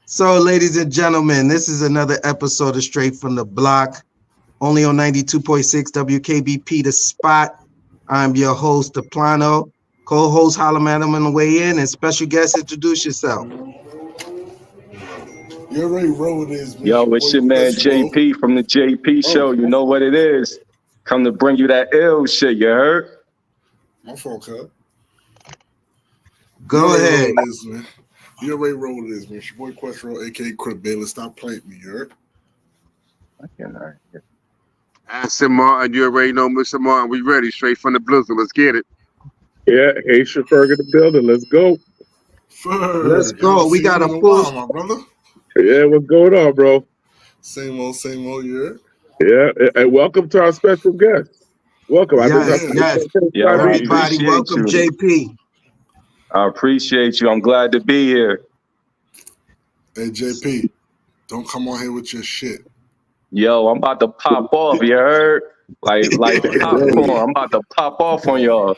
So, ladies and gentlemen, this is another episode of Straight from the Block, only on 92.6 WKBP, The Spot. I'm your host, DePlano. Co-host, holla madam on the way in, and special guest, introduce yourself. You already rolled this, man. Yo, it's your man JP from the JP Show. You know what it is. Come to bring you that ill shit, you heard? My fault, cuz. Go ahead. You already rolled this, man. It's your boy Questro, a.k.a. Crip Bayless. Stop playing me, you heard? Aston Martin, you already know Mr. Martin. We ready, straight from the blizzard. Let's get it. Yeah, hey, Ferg in the building. Let's go. Let's go. We got a full, my brother. Yeah, what's going on, bro? Same old, you heard? Yeah, and welcome to our special guest. Welcome. Yes. Yeah, everybody, welcome, you. JP. I appreciate you. I'm glad to be here. Hey, JP, don't come on here with your shit. Yo, I'm about to pop off, you heard? Like popcorn. I'm about to pop off on y'all.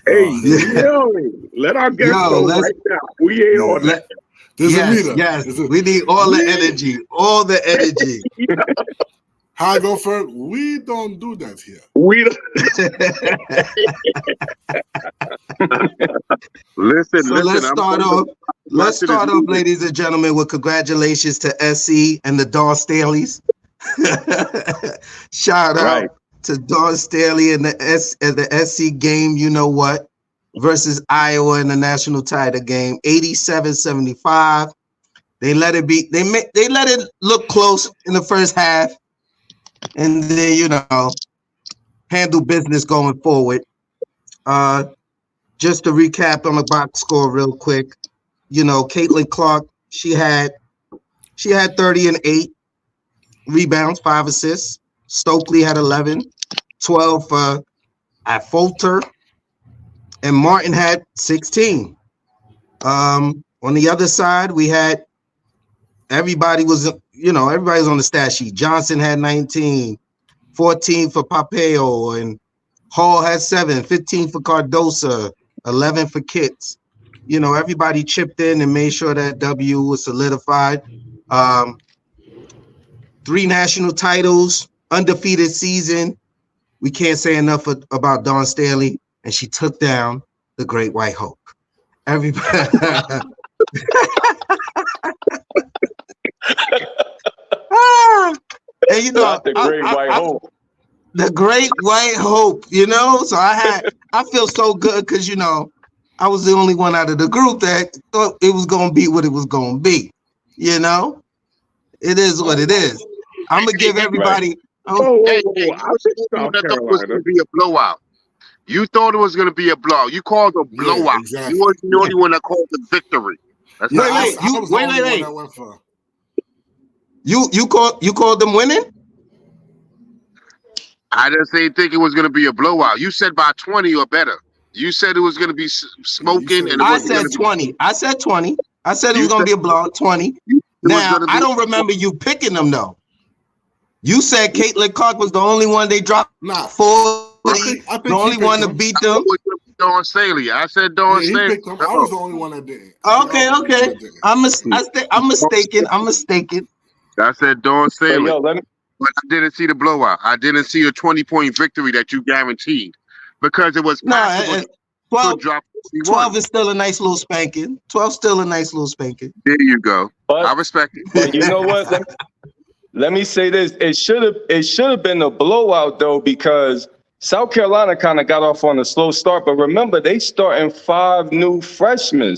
Hey, yo, let our guest know right now. We ain't on that. Yes. We need all the energy. All the energy. How I go first? We don't do that here. We don't. Listen, so let's start off, ladies and gentlemen, with congratulations to SC and the Dawn Staleys. Shout out to Dawn Staley and the SC game, you know what, versus Iowa in the national title game, 87-75. They let it be. They let it look close in the first half, and then handle business going forward. Just to recap on the box score real quick, Caitlin Clark, she had 30 and 8 rebounds, 5 assists. Stokely had 11, 12 at Folter, and Martin had 16. On the other side, we had everybody was on the stat sheet. Johnson had 19, 14 for Papeo, and Hall had 7, 15 for Cardosa, 11 for Kitts. Everybody chipped in and made sure that W was solidified. 3 national titles, undefeated season. We can't say enough about Dawn Staley, and she took down the Great White Hope. Everybody. And the Great White Hope. The Great White Hope, So I feel so good because I was the only one out of the group that thought it was gonna be what it was gonna be. It is what it is. I'm gonna give everybody. I thought it was gonna be a blowout. You thought it was gonna be a blowout. You called a blowout. Yeah, exactly. You wasn't the only one that called the victory. That's wait. You called them winning? I didn't think it was going to be a blowout. You said by 20 or better. You said it was going to be smoking. And I said 20. I said 20. I said it was going to be a blowout, 20. Now, I don't remember you picking them, though. You said Caitlin Clark was the only one they dropped 40. I think the only one to beat them. Dawn Staley. I said Dawn Staley. I was the only one that did. Okay. I'm mistaken. I said Dawn Staley. But I didn't see the blowout. I didn't see a 20-point victory that you guaranteed because it was possible. 12 is still a nice little spanking. 12 still a nice little spanking. There you go. I respect it. But you know what? Let me say this. It should have been a blowout though, because South Carolina kind of got off on a slow start. But remember, they starting 5 new freshmen.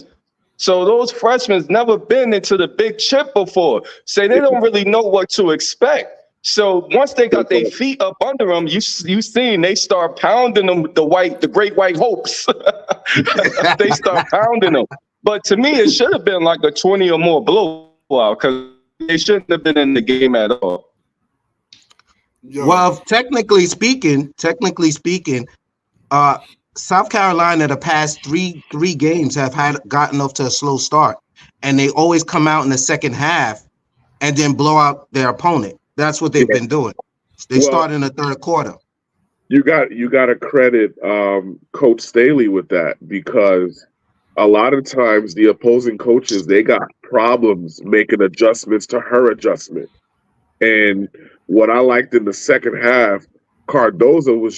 So those freshmen never been into the big chip before. So they don't really know what to expect. So once they got their feet up under them, you seen they start pounding them, the Great White Hopes. They start pounding them. But to me, it should have been like a 20 or more blowout because they shouldn't have been in the game at all. Well, technically speaking, South Carolina the past three games have gotten off to a slow start, and they always come out in the second half and then blow out their opponent. That's what they've been doing. They start in the third quarter. You got to credit Coach Staley with that because a lot of times the opposing coaches, they got problems making adjustments to her adjustment. And what I liked in the second half, Cardozo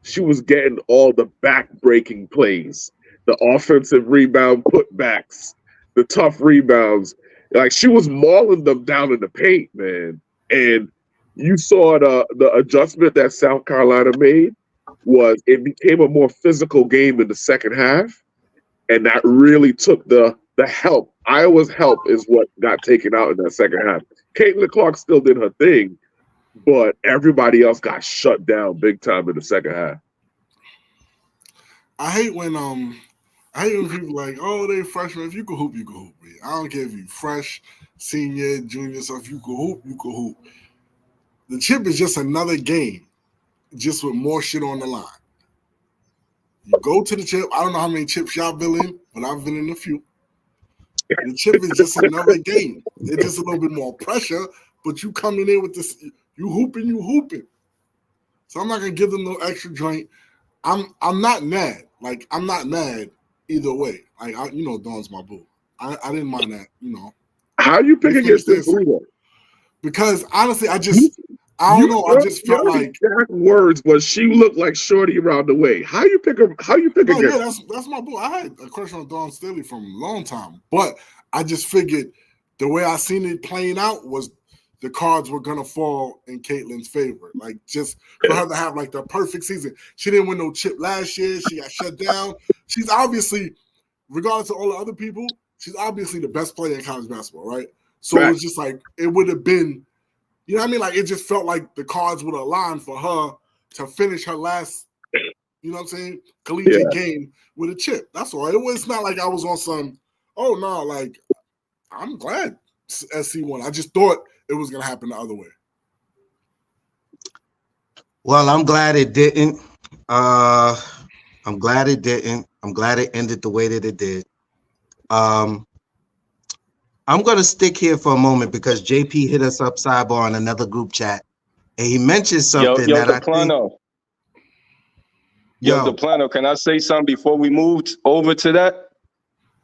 she was getting all the back-breaking plays, the offensive rebound putbacks, the tough rebounds. Like, she was mauling them down in the paint, man. And you saw the adjustment that South Carolina made was it became a more physical game in the second half. And that really took the help. Iowa's help is what got taken out in that second half. Caitlin Clark still did her thing, but everybody else got shut down big time in the second half. I hate when people like, oh, they freshmen. If you can hoop, you can hoop. Man. I don't care if you fresh, senior, junior. So if you can hoop, you can hoop. The chip is just another game, just with more shit on the line. You go to the chip. I don't know how many chips y'all been in, but I've been in a few. The chip is just another game. It's just a little bit more pressure, but you coming in with this, you hooping. So I'm not gonna give them no extra joint. I'm not mad. Like, I'm not mad either way. Like, Dawn's my boo. I didn't mind that. How you pick against this boo? Because honestly, I don't know. I just felt like exact words, but she looked like Shorty around the way. How you pick her? How you pick her? Yeah, that's my boo. I had a crush on Dawn Staley from a long time, but I just figured the way I seen it playing out was the cards were gonna fall in Caitlin's favor. Like, just for her to have like the perfect season. She didn't win no chip last year. She got shut down. She's obviously, regardless of all the other people, she's obviously the best player in college basketball, right? So It was just like it would have been. You know what I mean? Like, it just felt like the cards would align for her to finish her last, you know what I'm saying, collegiate game with a chip. That's all. It was not like I was on some, oh, no, like, I'm glad SC won. I just thought it was going to happen the other way. Well, I'm glad it didn't. I'm glad it didn't. I'm glad it ended the way that it did. I'm going to stick here for a moment because JP hit us up sidebar on another group chat, and he mentioned something that I think. Deplano, can I say something before we moved over to that?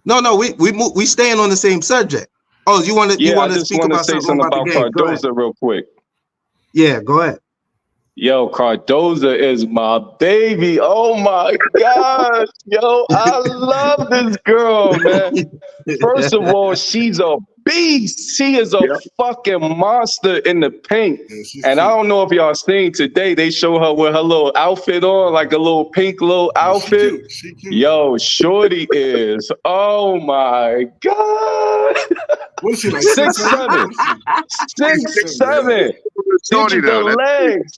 No, we staying on the same subject. Oh, you want to speak about something about the game? Cardozo real quick. Yeah, go ahead. Yo, Cardozo is my baby. Oh my gosh. Yo, I love this girl, man. First of all, she's a beast. She is a fucking monster in the paint. And I don't know if y'all seen today, they show her with her little outfit on, like a little pink little outfit. She cute. Yo, Shorty is, oh my God. What is she, like 6'7"? 6'7".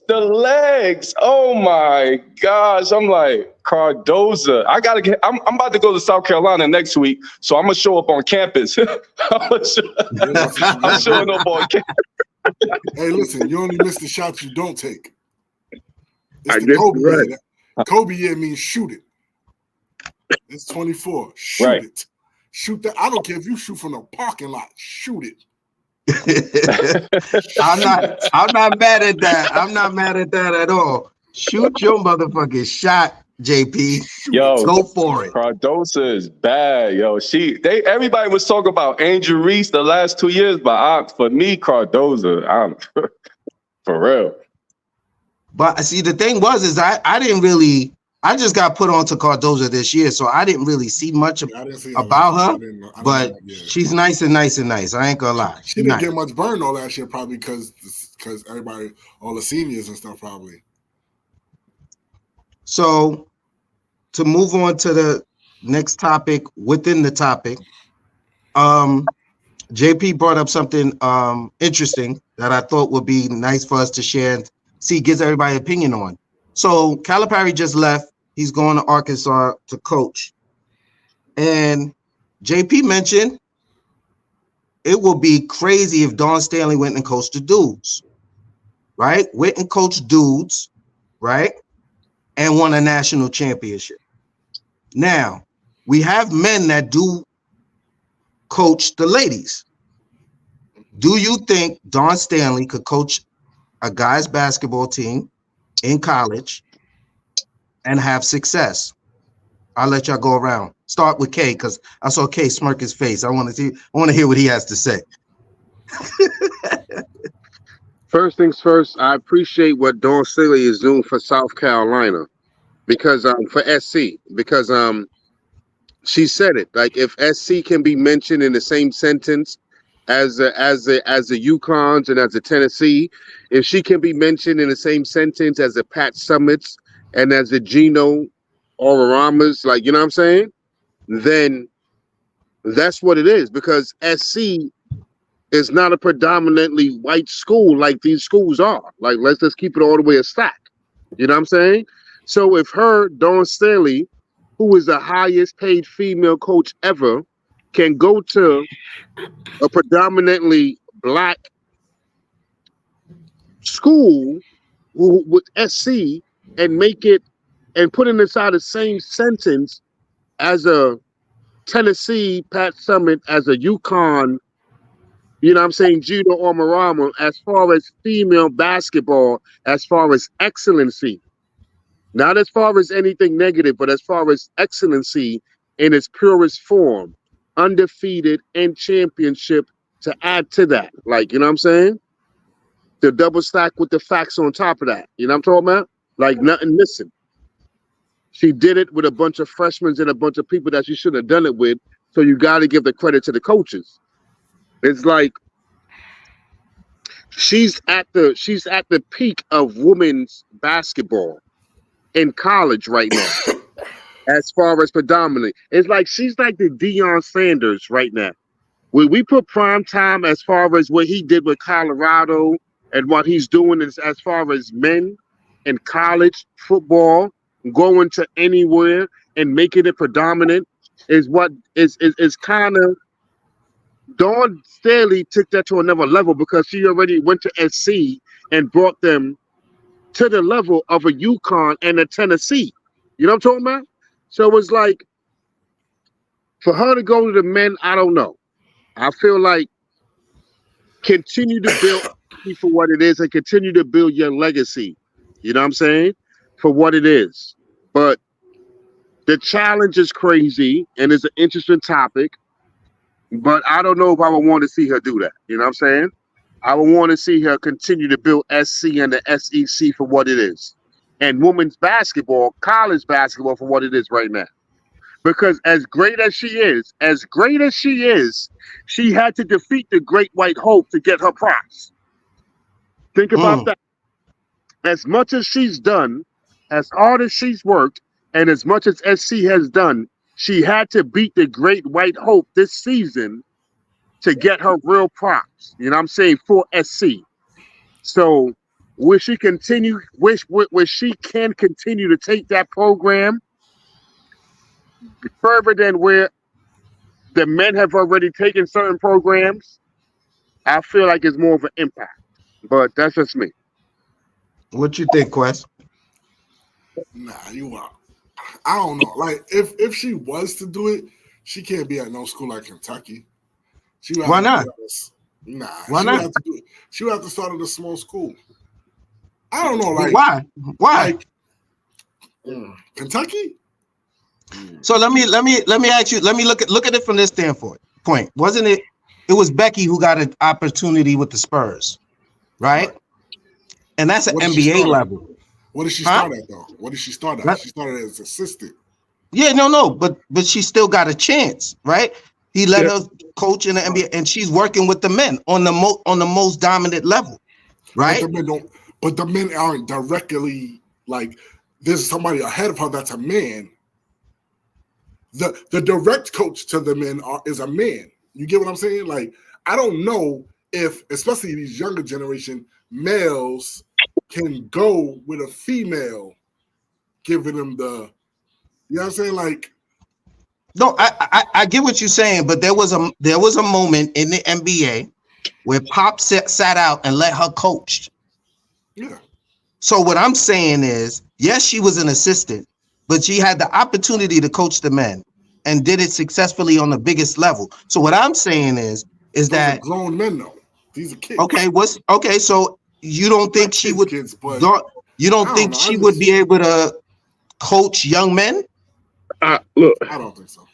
The legs. Oh my gosh. I'm like, Cardozo. I'm about to go to South Carolina next week, so I'm gonna show up on campus. I'm showing up on campus. Hey, listen, you only miss the shots you don't take. It's the Kobe year. Kobe year means shoot it. It's 24. Shoot it. Shoot that. I don't care if you shoot from the parking lot. Shoot it. I'm not mad at that. I'm not mad at that at all. Shoot your motherfucking shot, JP. Yo, go for it. Cardozo is bad, yo. Everybody was talking about Angel Reese the last 2 years, but for me, Cardozo, I'm for real. But see, the thing is I just got put onto Cardozo this year, so I didn't really see much about her. But she's nice. I ain't gonna lie. She didn't get much burn all last year, probably because everybody, all the seniors and stuff, probably. So, to move on to the next topic within the topic, JP brought up something interesting that I thought would be nice for us to share and see, gives everybody an opinion on. So Calipari just left. He's going to Arkansas to coach. And JP mentioned it would be crazy if Dawn Staley went and coached the dudes, right? Went and coached dudes, right? And won a national championship. Now, we have men that do coach the ladies. Do you think Dawn Staley could coach a guys basketball team in college and have success? I'll let y'all go around. start with K because I saw K smirk his face. I want to hear what he has to say. First things first, I appreciate what Dawn Staley is doing for South Carolina because for SC because she said it, like if SC can be mentioned in the same sentence as the UConns and as the Tennessee, if she can be mentioned in the same sentence as the Pat Summits and as the Gino Oramas, like, you know what I'm saying, then that's what it is, because SC is not a predominantly white school like these schools are. Like, let's just keep it all the way a stack. You know what I'm saying? So if Dawn Staley, who is the highest paid female coach ever, can go to a predominantly black school with SC and make it and put it inside the same sentence as a Tennessee Pat Summit, as a UConn, you know what I'm saying, Gino Ormarama, as far as female basketball, as far as excellency. Not as far as anything negative, but as far as excellency in its purest form, undefeated and championship to add to that. Like, you know what I'm saying? The double stack with the facts on top of that. You know what I'm talking about? Like nothing missing. She did it with a bunch of freshmen and a bunch of people that she should have done it with. So you got to give the credit to the coaches. It's like she's at the peak of women's basketball in college right now, as far as predominantly. It's like she's like the Deion Sanders right now. When we put prime time as far as what he did with Colorado and what he's doing is as far as men in college football, going to anywhere and making it predominant, is what is kind of Dawn Staley took that to another level, because she already went to SC and brought them to the level of a UConn and a Tennessee. You know what I'm talking about? So it's like, for her to go to the men, I don't know. I feel like continue to build for what it is and continue to build your legacy. You know what I'm saying? For what it is. But the challenge is crazy and it's an interesting topic. But I don't know if I would want to see her do that. You know what I'm saying? I would want to see her continue to build SC and the SEC for what it is. And women's basketball, college basketball, for what it is right now. Because as great as she is, she had to defeat the Great White Hope to get her prize. Think about that. As much as she's done, as hard as she's worked, and as much as SC has done, she had to beat the Great White Hope this season to get her real props. You know what I'm saying? For SC. So where she can continue to take that program further than where the men have already taken certain programs, I feel like it's more of an impact. But that's just me. What you think, Quest? Nah, you are. I don't know. Like, if she was to do it, she can't be at no school like Kentucky. Why not? Why not? She would have to start at a small school. I don't know. Like, why? Like, Kentucky? So let me ask you. Let me look at it from this standpoint. Wasn't it? It was Becky who got an opportunity with the Spurs, right? And that's an NBA level. What did she start at though? What did she start at? She started as assistant. Yeah, no, but she still got a chance, right? He let her coach in the NBA, and she's working with the men on the most dominant level, right? But the men aren't directly like there's somebody ahead of her that's a man. The direct coach to the men is a man. You get what I'm saying? Like, I don't know if, especially these younger generation males, can go with a female, giving them the, you know what I'm saying? Like, no, I get what you're saying, but there was a moment in the NBA where Pop sat out and let her coach. Yeah. So what I'm saying is, yes, she was an assistant, but she had the opportunity to coach the men and did it successfully on the biggest level. So what I'm saying is those that are grown men though. These are kids. Okay. So you don't think she would? Kids, but you don't think she would be able to coach young men? Look, I don't think so.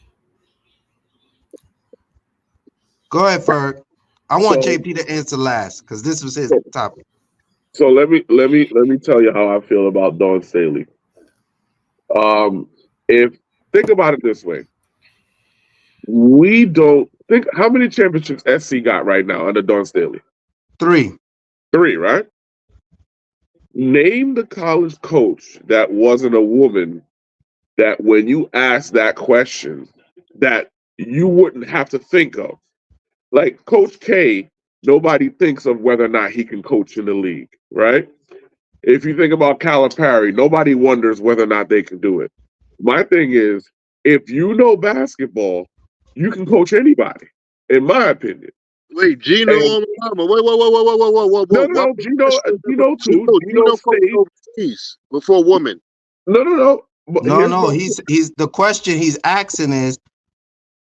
Go ahead, Ferg. I want So- JP to answer last because this was his topic. So let me tell you how I feel about Dawn Staley. If think about it this way, we don't think how many championships SC got right now under Dawn Staley? 3. 3, right? Name the college coach that wasn't a woman that when you ask that question that you wouldn't have to think of. Like Coach K, nobody thinks of whether or not he can coach in the league, right? If you think about Calipari, nobody wonders whether or not they can do it. My thing is, if you know basketball, you can coach anybody, in my opinion. Wait, Gino And- Obama. Whoa. No, Gino too. Gino coached stayed. overseas before women. No. But here's No. my- He's the question he's asking is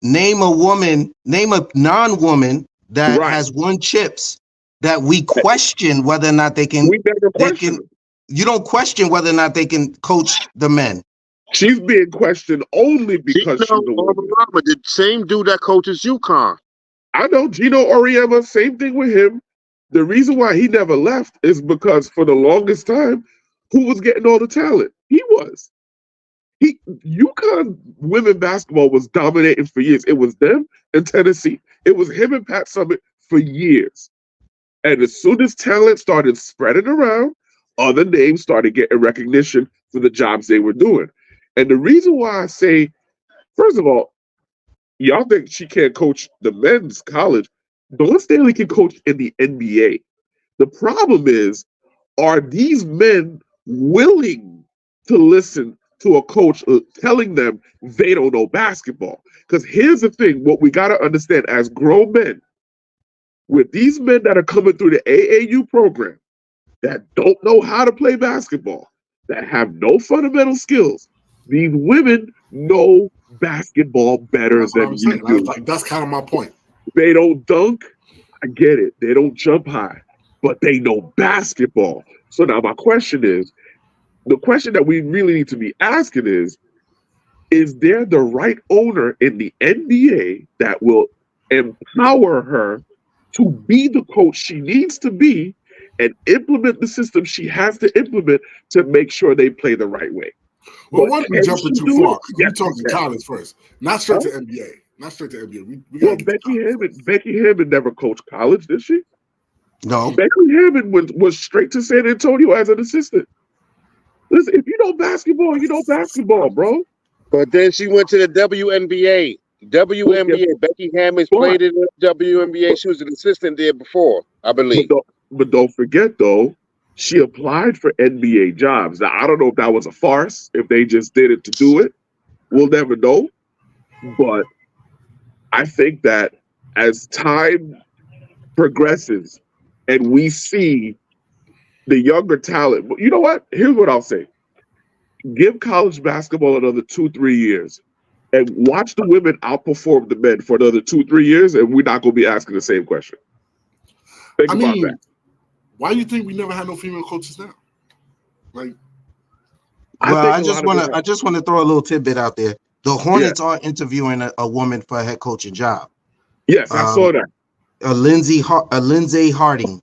name a non-woman that Right. has won chips that we question whether or not they can. We never They question can. it. You don't question whether or not they can coach the men. She's being questioned only because she's a Gino woman. Obama, the same dude that coaches UConn. I know Gino Oriema, same thing with him. The reason why he never left is because for the longest time, who was getting all the talent? He was. UConn women basketball was dominating for years. It was them and Tennessee. It was him and Pat Summitt for years. And as soon as talent started spreading around, other names started getting recognition for the jobs they were doing. And the reason why I say, first of all, y'all think she can't coach the men's college. Dawn Staley can coach in the NBA. The problem is, are these men willing to listen to a coach telling them they don't know basketball? Because here's the thing, what we got to understand as grown men, with these men that are coming through the AAU program that don't know how to play basketball, that have no fundamental skills, these women know basketball better That's what than I'm you saying. do. That's kind of my point. They don't dunk. I get it. They don't jump high, but they know basketball. So now my question is, the question that we really need to be asking is there the right owner in the NBA that will empower her to be the coach she needs to be and implement the system she has to implement to make sure they play the right way? Well, But why don't we can jump she in too do far? it? We're Yes, talking she can. college first, not straight to NBA. Not straight to NBA. We Well, gotta get to college. Becky Hammond never coached college, did she? No. Becky Hammond was straight to San Antonio as an assistant. Listen, if you know basketball, you know basketball, bro. But then she went to the WNBA. Becky Hammonds But- played in the WNBA. She was an assistant there before, I believe. But don't forget, though, she applied for NBA jobs. Now, I don't know if that was a farce, if they just did it to do it. We'll never know. But I think that as time progresses and we see the younger talent, you know what? Here's what I'll say. Give college basketball another 2-3 years and watch the women outperform the men for another 2-3 years, and we're not going to be asking the same question. Think I about mean, that. why do you think we never had no female coaches now? Like, Well, I think just want to throw a little tidbit out there. The Hornets are interviewing a woman for a head coaching job. Yes, I saw that. Lindsay Harding.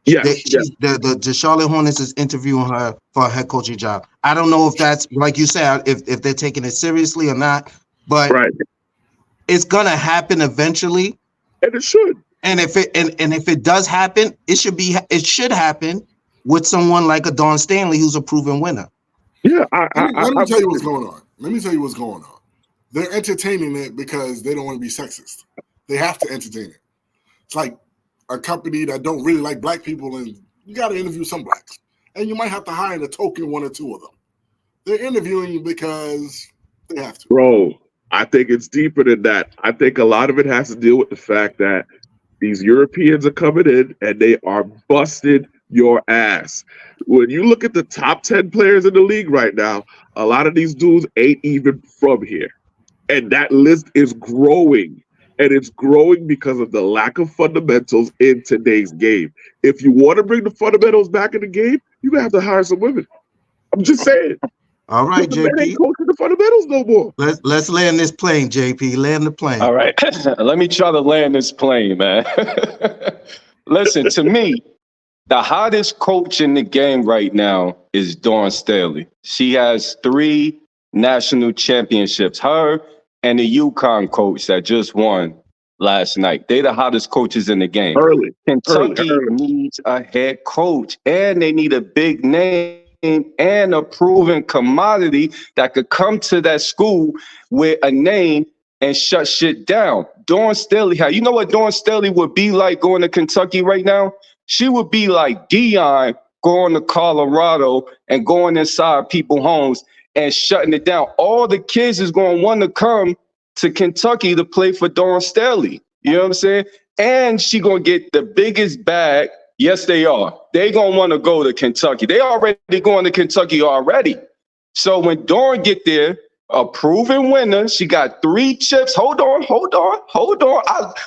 Yes, The Charlotte Hornets is interviewing her for a head coaching job. I don't know if that's, like you said, if they're taking it seriously or not, but right. it's gonna happen eventually. And it should. And if it does happen, it should happen with someone like a Dawn Staley who's a proven winner. Yeah, let me tell you what's going on. They're entertaining it because they don't want to be sexist. They have to entertain it. It's like a company that don't really like black people, and you got to interview some blacks, and you might have to hire a token one or two of them. They're interviewing you because they have to. Bro, I think it's deeper than that. I think a lot of it has to deal with the fact that these Europeans are coming in and they are busted your ass. When you look at the top 10 players in the league right now, a lot of these dudes ain't even from here. And that list is growing. And it's growing because of the lack of fundamentals in today's game. If you want to bring the fundamentals back in the game, you're going to have to hire some women. I'm just saying. All right, The man ain't JP. coaching the fundamentals no more. Let's land this plane, JP. Land the plane. All right. Let me try to land this plane, man. Listen, to me, the hottest coach in the game right now is Dawn Staley. She has 3 national championships. Her and the UConn coach that just won last night. They're the hottest coaches in the game. Early. Kentucky needs a head coach, and they need a big name and a proven commodity that could come to that school with a name and shut shit down. Dawn Staley, you know what Dawn Staley would be like going to Kentucky right now? She would be like Dion going to Colorado and going inside people's homes and shutting it down. All the kids is going to want to come to Kentucky to play for Dawn Staley. You know what I'm saying? And she going to get the biggest bag. Yes, they are. They going to want to go to Kentucky. They already going to Kentucky already. So when Dawn get there, a proven winner, she got 3 chips. Hold on.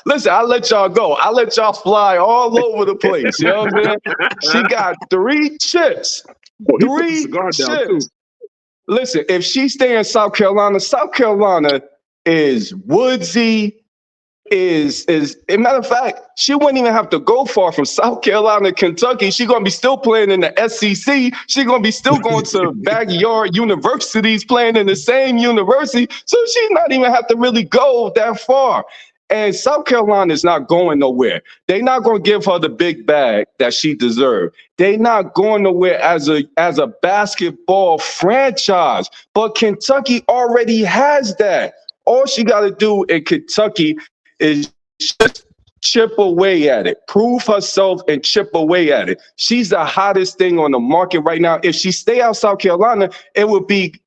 Listen, I'll let y'all go. I'll let y'all fly all over the place. You know what I'm saying? She got 3 chips. Oh, 3 chips. Listen, if she stay in South Carolina is woodsy, is a matter of fact, she wouldn't even have to go far from South Carolina to Kentucky. She's gonna be still playing in the SEC. She's gonna be still going to backyard universities, playing in the same university. So she's not even have to really go that far. And South Carolina is not going nowhere. They're not going to give her the big bag that she deserves. They're not going nowhere as a basketball franchise. But Kentucky already has that. All she got to do in Kentucky is just chip away at it, prove herself and chip away at it. She's the hottest thing on the market right now. If she stay out South Carolina, it would be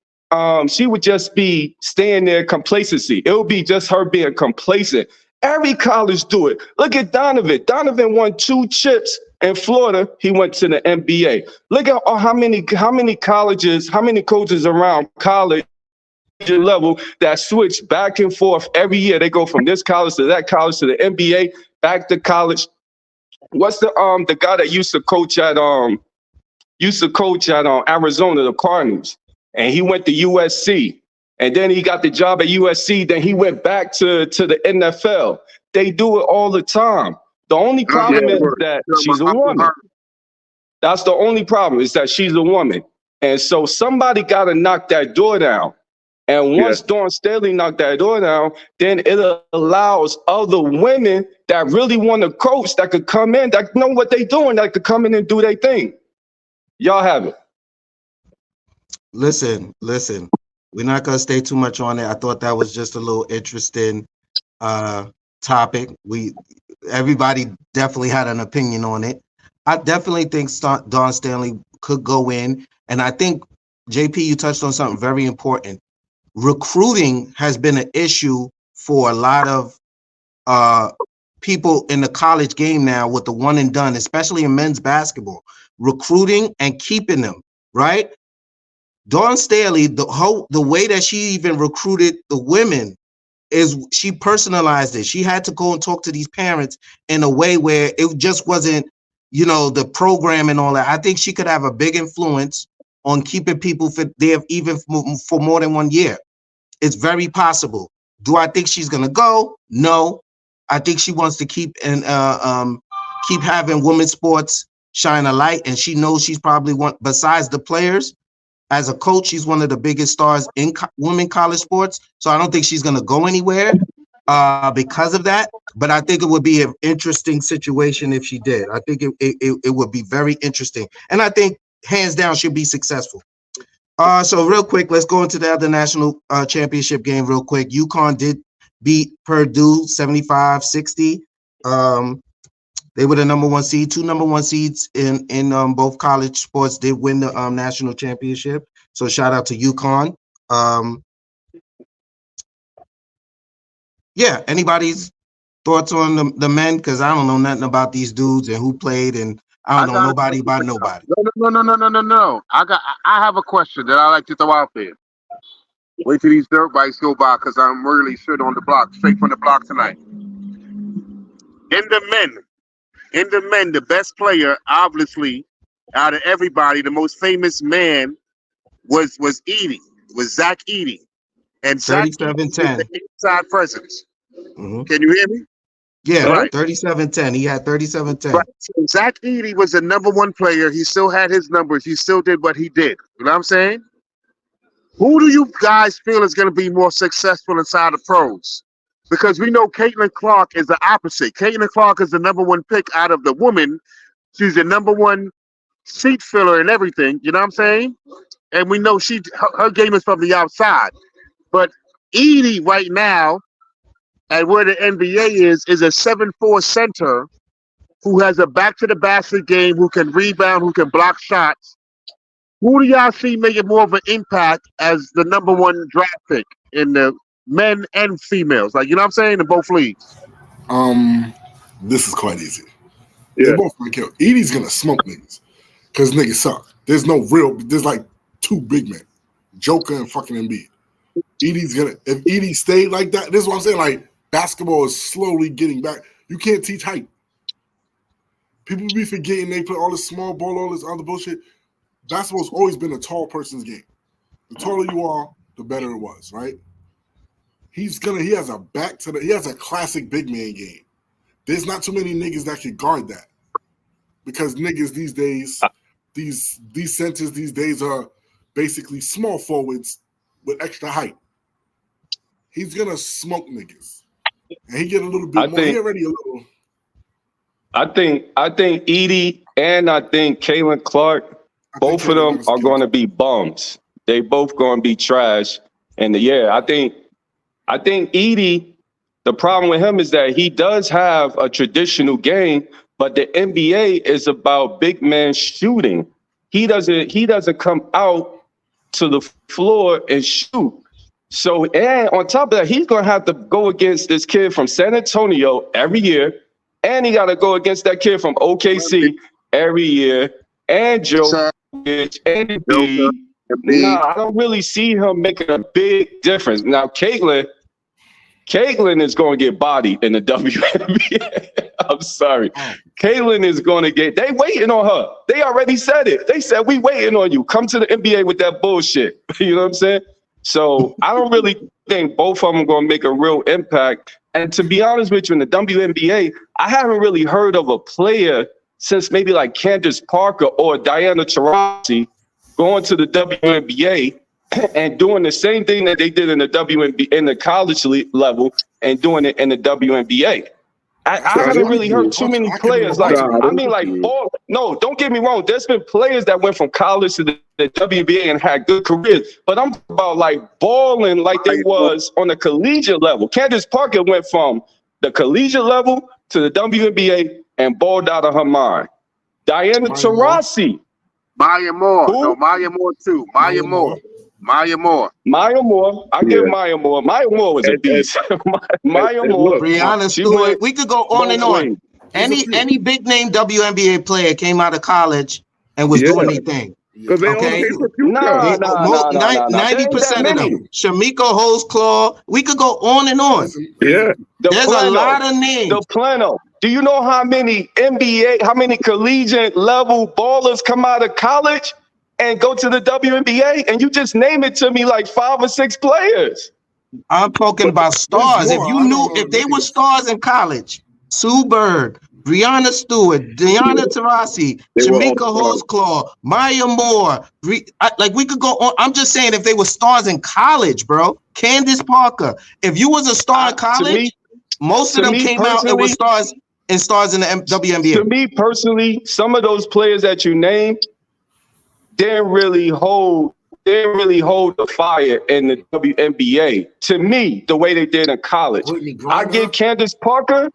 she would just be staying there complacency. It would be just her being complacent. Every college do it. Look at Donovan. Donovan won 2 chips in Florida. He went to the NBA. Look at how many colleges, how many coaches around college level that switch back and forth every year. They go from this college to that college to the NBA, back to college. What's the guy that used to coach at Arizona, the Cardinals? And he went to USC, and then he got the job at USC. Then he went back to the NFL. They do it all the time. The only problem is that she's a woman. That's the only problem, is that she's a woman. And so somebody got to knock that door down. And once Dawn Staley knocked that door down, then it allows other women that really want to coach, that could come in, that know what they're doing, that could come in and do their thing. Y'all have it. Listen. We're not gonna stay too much on it. I thought that was just a little interesting topic. Everybody definitely had an opinion on it. I definitely think Dawn Staley could go in, and I think JP, you touched on something very important. Recruiting has been an issue for a lot of people in the college game now with the one and done, especially in men's basketball. Recruiting and keeping them, right? Dawn Staley, the way that she even recruited the women is she personalized it. She had to go and talk to these parents in a way where it just wasn't, the program and all that. I think she could have a big influence on keeping people there even for more than 1 year. It's very possible. Do I think she's gonna go? No. I think she wants to keep having women's sports shine a light, and she knows she's probably one, besides the players. As a coach, she's one of the biggest stars in women college sports. So I don't think she's going to go anywhere because of that. But I think it would be an interesting situation if she did. I think it would be very interesting. And I think hands down she'll be successful. So real quick, let's go into the other national championship game real quick. UConn did beat Purdue 75-60. They were the number 1 seed. 2 number 1 seeds in both college sports did win the national championship. So shout out to UConn. Anybody's thoughts on the men? Because I don't know nothing about these dudes and who played, and I don't know nobody about nobody. No. I have a question that I like to throw out there. Wait till these dirt bikes go by, because I'm really straight on the block, straight from the block tonight. In the men, the best player, obviously, out of everybody, the most famous man was Eady, was Zach Eady. And Zach Eady was 37-10. the inside presence. Mhm. Can you hear me? Yeah, Right. 37-10. He had 37-10. Right. So Zach Eady was the number one player. He still had his numbers. He still did what he did. You know what I'm saying? Who do you guys feel is going to be more successful inside the pros? Because we know Caitlin Clark is the opposite. Caitlin Clark is the number one pick out of the woman. She's the number one seat filler and everything. You know what I'm saying? And we know her game is from the outside. But Eady right now, at where the NBA is a 7'4" center who has a back to the basket game, who can rebound, who can block shots. Who do y'all see making more of an impact as the number one draft pick in the men and females? Like, you know what I'm saying? In both leagues. This is quite easy. Yeah. They both gonna kill. Edie's gonna smoke niggas because niggas suck. There's like two big men, Joker and fucking Embiid. If Eady stayed like that, this is what I'm saying. Like, basketball is slowly getting back. You can't teach height. People be forgetting they play all this small ball, all this other bullshit. Basketball's always been a tall person's game. The taller you are, the better it was, right? He has a classic big man game. There's not too many niggas that can guard that. Because niggas these days, these centers these days are basically small forwards with extra height. He's gonna smoke niggas. And he get a little bit more. He already a little. I think Eady and I think Caitlin Clark, both of them are going to be bums. They both going to be trash. And I think Eady, the problem with him is that he does have a traditional game, but the NBA is about big man shooting. He doesn't come out to the floor and shoot. So, and on top of that, he's going to have to go against this kid from San Antonio every year. And he got to go against that kid from OKC every year. And Jokic and Embiid. Nah, I don't really see him making a big difference. Now, Caitlin is going to get bodied in the WNBA. I'm sorry. Caitlin is going to get – they waiting on her. They already said it. They said, we waiting on you. Come to the NBA with that bullshit. You know what I'm saying? So I don't really think both of them are going to make a real impact. And to be honest with you, in the WNBA, I haven't really heard of a player since maybe like Candace Parker or Diana Taurasi going to the WNBA and doing the same thing that they did in the WNBA in the college level and doing it in the WNBA. I haven't really heard too many players like, no, don't get me wrong. There's been players that went from college to the WNBA and had good careers, but I'm about like balling like they was on the collegiate level. Candace Parker went from the collegiate level to the WNBA and balled out of her mind. Diana Taurasi. Maya Moore. No, Maya Moore too. Maya Moore. I give Maya Moore. Maya Moore was a beast. Maya Moore. Brianna Stewart. We could go on and on. Any big name WNBA player came out of college and was doing their thing. Okay, 90% of them. Shamika Holesclaw. We could go on and on. Yeah, there's a lot of names. The Plano. Do you know how many collegiate level ballers come out of college and go to the WNBA? And you just name it to me like 5 or 6 players. I'm talking about stars. If they were stars in college, Sue Bird, Brianna Stewart, Diana Taurasi, Shamika Holesclaw, Maya Moore, we could go on. I'm just saying if they were stars in college, bro. Candace Parker. If you was a star in college, most of them came out and were stars in the WNBA. To me personally, some of those players that you named didn't really hold the fire in the WNBA. To me, the way they did in college. I give Candace Parker.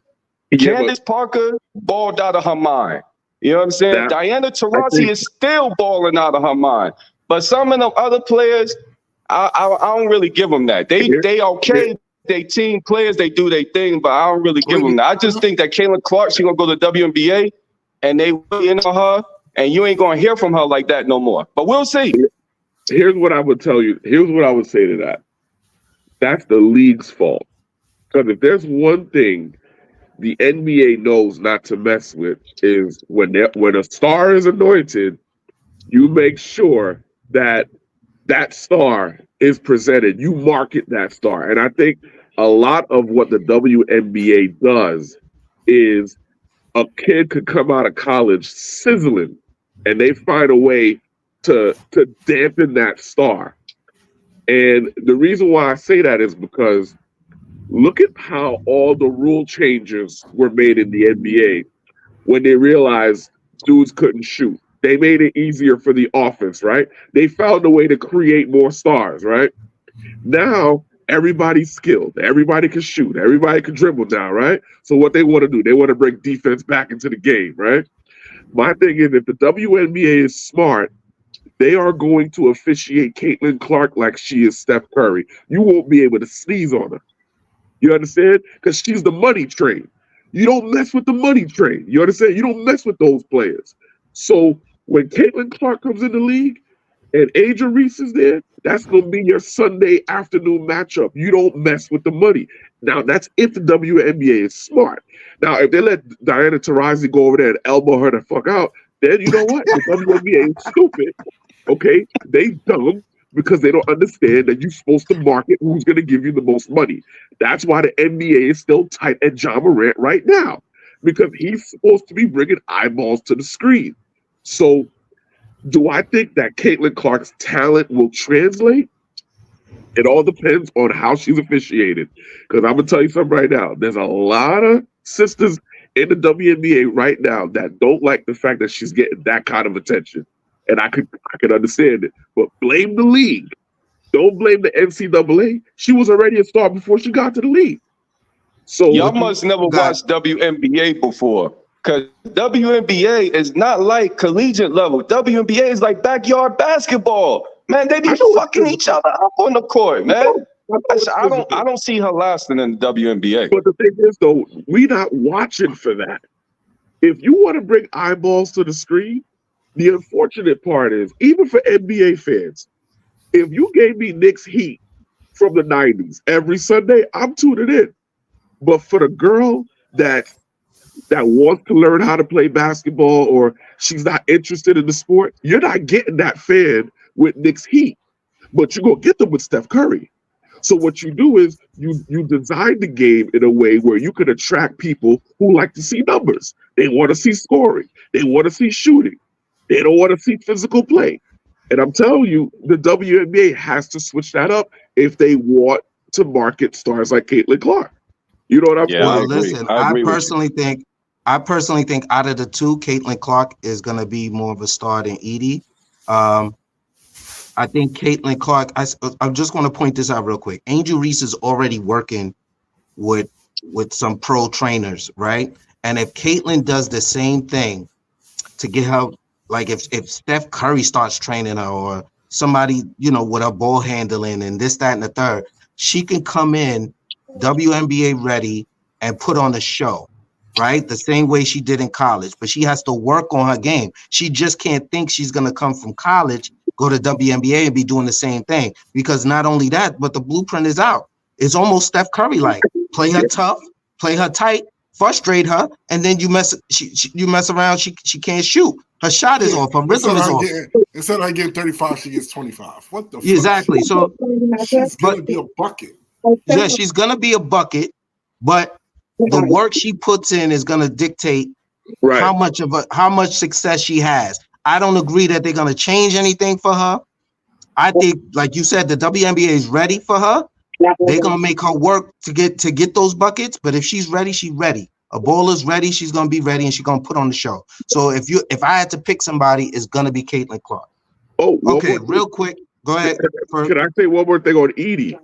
Candace Parker balled out of her mind. You know what I'm saying? Diana Taurasi is still balling out of her mind. But some of them other players, I don't really give them that. They okay. They team players, they do their thing, but I don't really give them that. I just think that Caitlin Clark, she's going to go to WNBA, and they waiting on her, and you ain't going to hear from her like that no more. But we'll see. Here's what I would tell you. Here's what I would say to that. That's the league's fault. Because if there's one thing the NBA knows not to mess with is when a star is anointed, you make sure that that star is presented. You market that star. And I think a lot of what the WNBA does is a kid could come out of college sizzling and they find a way to dampen that star. And the reason why I say that is because look at how all the rule changes were made in the NBA when they realized dudes couldn't shoot. They made it easier for the offense, right? They found a way to create more stars, right? Now everybody's skilled. Everybody can shoot. Everybody can dribble now, right? So what they want to do, they want to bring defense back into the game, right? My thing is, if the WNBA is smart, they are going to officiate Caitlin Clark like she is Steph Curry. You won't be able to sneeze on her. You understand? Because she's the money train. You don't mess with the money train. You understand? You don't mess with those players. So when Caitlin Clark comes in the league and Aja Reese is there, that's going to be your Sunday afternoon matchup. You don't mess with the money. Now, that's if the WNBA is smart. Now, if they let Diana Taurasi go over there and elbow her the fuck out, then you know what? The WNBA is stupid. Okay? They dumb because they don't understand that you're supposed to market who's going to give you the most money. That's why the NBA is still tight at Ja Morant right now, because he's supposed to be bringing eyeballs to the screen. So do I think that Caitlin Clark's talent will translate? It all depends on how she's officiated. Because I'm going to tell you something right now. There's a lot of sisters in the WNBA right now that don't like the fact that she's getting that kind of attention. And I could understand it. But blame the league. Don't blame the NCAA. She was already a star before she got to the league. So y'all must never watched WNBA before. Because WNBA is not like collegiate level. WNBA is like backyard basketball. Man, they be fucking each other up on the court, man. I don't see her lasting in the WNBA. But the thing is, though, we not watching for that. If you want to bring eyeballs to the screen, the unfortunate part is, even for NBA fans, if you gave me Knicks Heat from the 90s every Sunday, I'm tuning in. But for the girl that wants to learn how to play basketball, or she's not interested in the sport, you're not getting that fan with Knicks Heat. But you're going to get them with Steph Curry. So what you do is you design the game in a way where you can attract people who like to see numbers. They want to see scoring. They want to see shooting. They don't want to see physical play. And I'm telling you, the WNBA has to switch that up if they want to market stars like Caitlin Clark. You know what I'm saying? Well, listen, I personally think out of the two, Caitlin Clark is going to be more of a star than Eady. I think Caitlin Clark, I'm just going to point this out real quick. Angel Reese is already working with some pro trainers, right? And if Caitlin does the same thing to get her, like if Steph Curry starts training her, or somebody, with her ball handling and this, that, and the third, she can come in WNBA ready and put on a show, right? The same way she did in college, but she has to work on her game. She just can't think she's going to come from college, go to WNBA and be doing the same thing, because not only that, but the blueprint is out. It's almost Steph Curry-like. Play her tough, play her tight, frustrate her, and then you mess around, she can't shoot. Her shot is off, her rhythm is off. Instead of her getting 35, she gets 25. What the fuck? Exactly. So she's going to be a bucket. Yeah, she's going to be a bucket, but the work she puts in is going to dictate how much success she has. I don't agree that they're going to change anything for her. I think, like you said, the WNBA is ready for her. They're going to make her work to get those buckets, but if she's ready, she's ready. A baller's ready, she's going to be ready, and she's going to put on the show. So if I had to pick somebody, it's going to be Caitlin Clark. Oh, okay, real quick. Go ahead. Can I say one more thing on Eady?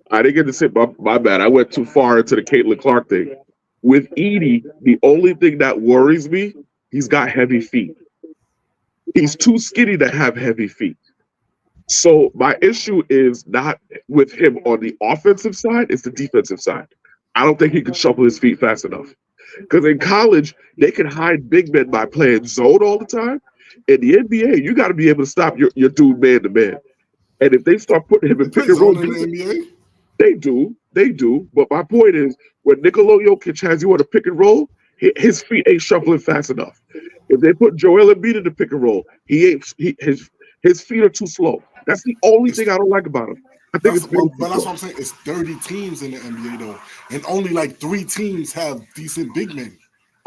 I didn't get to say my bad. I went too far into the Caitlin Clark thing. With Eady, the only thing that worries me, he's got heavy feet. He's too skinny to have heavy feet. So my issue is not with him on the offensive side, it's the defensive side. I don't think he can shuffle his feet fast enough. Because in college, they can hide big men by playing zone all the time. In the NBA, you got to be able to stop your dude man to man. And if they start putting him in pick and roll, in the NBA? They do. But my point is, when Nikola Jokic has you on a pick and roll, his feet ain't shuffling fast enough. If they put Joel Embiid in the pick and roll, his feet are too slow. That's the only thing I don't like about him. I think But it's that's what I'm saying. It's 30 teams in the NBA though, and only like 3 teams have decent big men.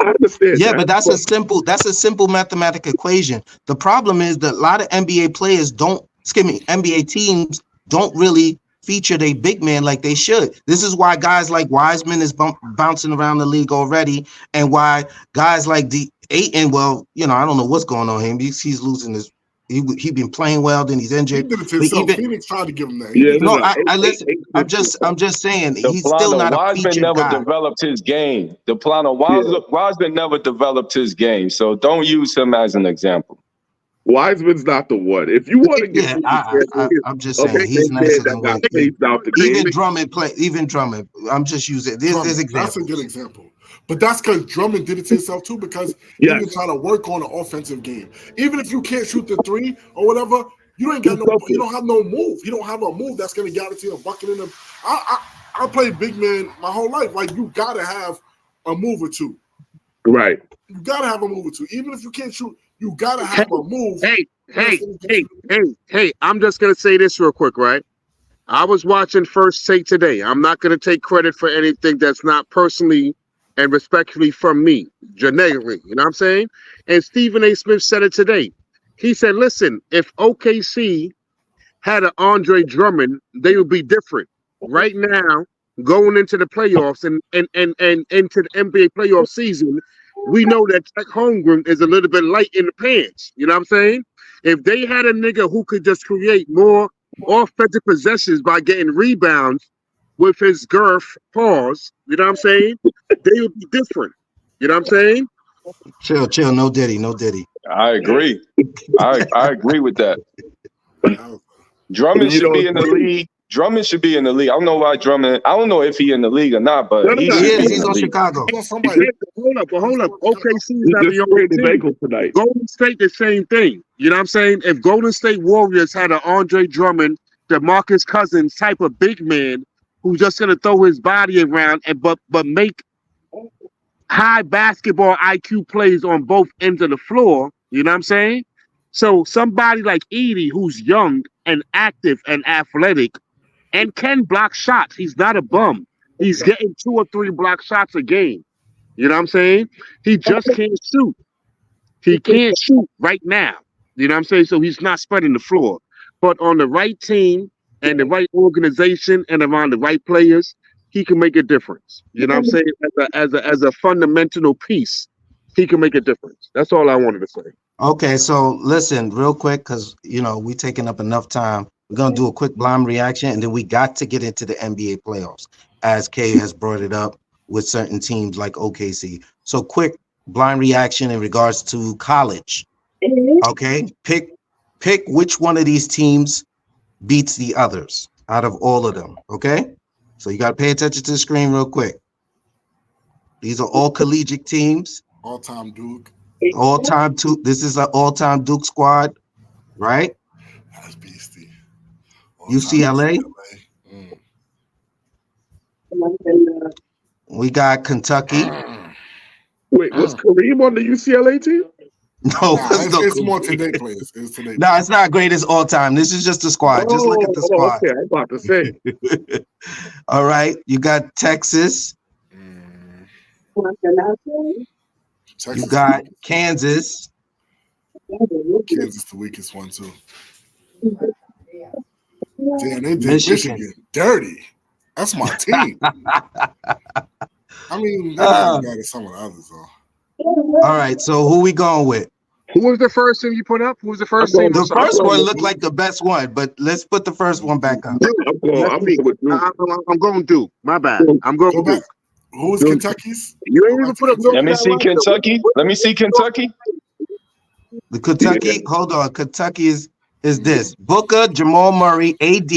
I understand. Yeah, but that's a simple mathematical equation. The problem is that a lot of NBA players NBA teams don't really feature their big man like they should. This is why guys like Wiseman is bouncing around the league already, and why guys like Ayton, well, I don't know what's going on with him. He's losing his. He been playing well, then he's injured. He did it to himself. Phoenix tried to give him that. I listen. I'm just saying he's still not a featured never guy. developed his game. Wiseman never developed his game, so don't use him as an example. Wiseman's not the one. If you want to get, I'm just saying he's nicer than one. Even Drummond. I'm just using this example. That's a good example. But that's because Drummond did it to himself too, because he been trying to work on the offensive game. Even if you can't shoot the 3 or whatever, you don't have no move. You don't have a move that's going to guarantee a bucket in them. I played big man my whole life. Like, you got to have a move or two. Right. You got to have a move or two. Even if you can't shoot, you got to have a move. Hey, I'm just going to say this real quick, right? I was watching First Take today. I'm not going to take credit for anything that's not personally and respectfully from me, genetically, you know what I'm saying? And Stephen A. Smith said it today. He said, listen, if OKC had an Andre Drummond, they would be different. Right now, going into the playoffs and into the NBA playoff season, we know that Tech Holmgren is a little bit light in the pants. You know what I'm saying? If they had a nigga who could just create more offensive possessions by getting rebounds with his girth, pause, you know what I'm saying? They would be different. You know what I'm saying? Chill, no diddy. I agree. I agree with that. Drummond should be in the league. Drummond should be in the league. I don't know why Drummond. I don't know if he's in the league or not, but he's on Chicago. Hold up. OKC is not the only team. Tonight. Golden State, the same thing. You know what I'm saying? If Golden State Warriors had an Andre Drummond, DeMarcus Cousins type of big man who's just gonna throw his body around but make high basketball IQ plays on both ends of the floor, you know what I'm saying? So somebody like Eady, who's young and active and athletic and can block shots. He's not a bum. He's getting 2 or 3 block shots a game. You know what I'm saying? He just can't shoot. He can't shoot right now. You know what I'm saying? So he's not spreading the floor. But on the right team and the right organization and around the right players, he can make a difference. You know what I'm saying? As a fundamental piece, he can make a difference. That's all I wanted to say. Okay, so listen real quick, because we taking up enough time. We're gonna do a quick blind reaction, and then we got to get into the NBA playoffs, as Kay has brought it up with certain teams like OKC. So quick blind reaction in regards to college. Okay, pick which one of these teams beats the others out of all of them. Okay, so you got to pay attention to the screen real quick. These are all collegiate teams. All-time Duke. This is an all-time Duke squad, right? That's beastie. UCLA. We got Kentucky. Wait, was Kareem on the UCLA team? No, it's more today players. No, it's not great as all time. This is just a squad. Just look at the squad. Okay, I'm about to say. All right, you got Texas. You got Kansas. Kansas the weakest one too. Damn, they did Michigan dirty. That's my team. I mean, that's better than some of the others though. All right, so who we going with? Who was the first team you put up? Who was the first team? The first one looked like the best one, but let's put the first one back up. I'm going Duke. My bad. I'm going Duke. Who's Kentucky's? You ain't even put up. Let me see Kentucky. The Kentucky. Hold on. Kentucky is this: Booker, Jamal Murray, AD,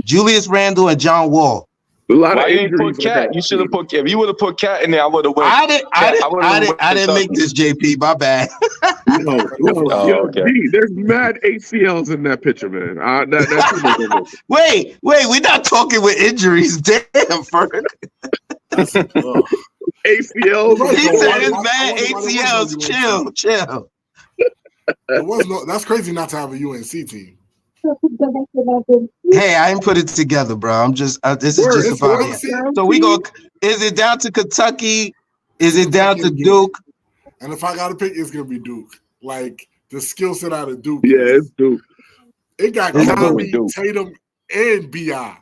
Julius Randle, and John Wall. Why you didn't put Cat? You should have put Cat. If you would have put Cat in there, I would have went. I didn't make this, JP. My bad. Okay. There's mad ACLs in that picture, man. Wait, we're not talking with injuries. Damn, Ferd. ACLs. He said it's mad ACLs. Chill. That's crazy not to have a UNC team. Hey, I ain't put it together, bro. I'm just this is Word, just it's about one it. seed. So we go. Is it down to Kentucky? Is it down to Duke? And if I got to pick, it's gonna be Duke. Like the skill set out of Duke. Yeah, it's Duke. It got It's Kyrie, Duke. Tatum, and Bi.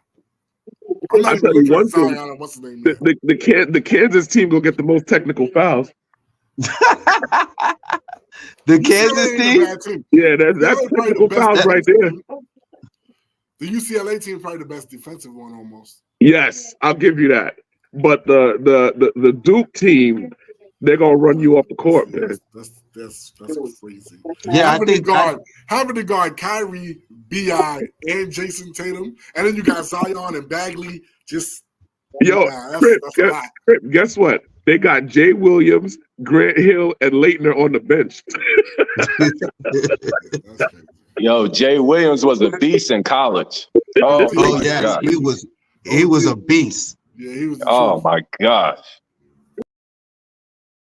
I'm not I'll even tell you looking one at thing. Zion and what's his name there. The Kansas team will get the most technical fouls. The UCLA Kansas ain't a team. bad team. Yeah, that's UCLA probably technical the best fouls right there. team. The UCLA team is probably the best defensive one almost. Yes, I'll give you that. But the Duke team, they're gonna run you off the court, man. That's crazy. Yeah, I having think to guard Kyrie, Bi, and Jason Tatum, and then you got Zion and Bagley. Just Yo, that's a lot. guess what? They got Jay Williams, Grant Hill, and Leitner on the bench. That's crazy. Yo, Jay Williams was a beast in college. Oh, Oh my yes, God. he was a beast. Yeah, he was. The Oh truth. my gosh.